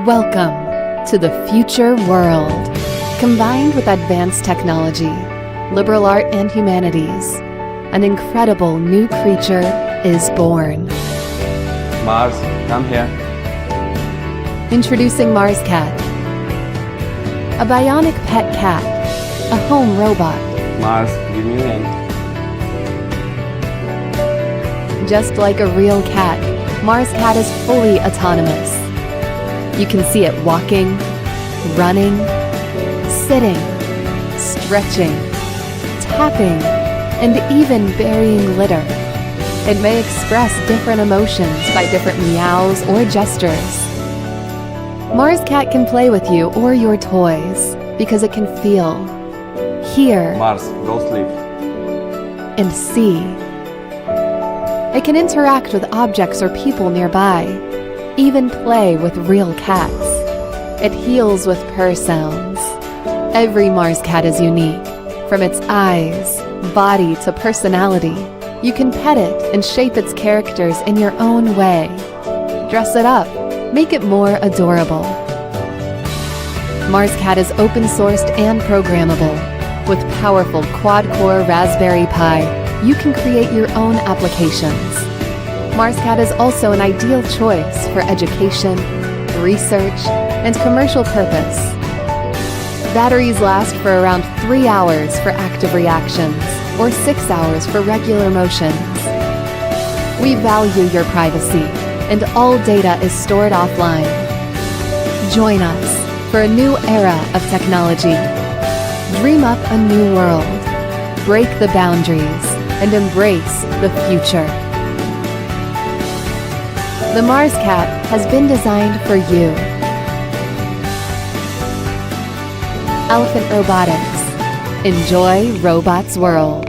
Welcome to the future world. Combined with advanced technology, liberal art and humanities, an incredible new creature is born. Mars, come here. Introducing Mars Cat, a bionic pet cat, a home robot. Mars, give me a hand. Just like a real cat, Mars Cat is fully autonomous. You can see it walking, running, sitting, stretching, tapping, and even burying litter. It may express different emotions by different meows or gestures. Mars Cat can play with you or your toys because it can feel, hear, Mars, go sleep. and see. It can interact with objects or people nearby, even play with real cats. It heals with purr sounds. Every Mars Cat is unique, from its eyes, body to personality. You can pet it and shape its characters in your own way. Dress it up, make it more adorable. Mars Cat is open sourced and programmable. With powerful quad-core Raspberry Pi, you can create your own applications. Mars Cat is also an ideal choice for education, research, and commercial purpose. Batteries last for around 3 hours for active reactions, or 6 hours for regular motions. We value your privacy, and all data is stored offline. Join us for a new era of technology. Dream up a new world. Break the boundaries and embrace the future. The Mars Cat has been designed for you. Elephant Robotics. Enjoy Robots World.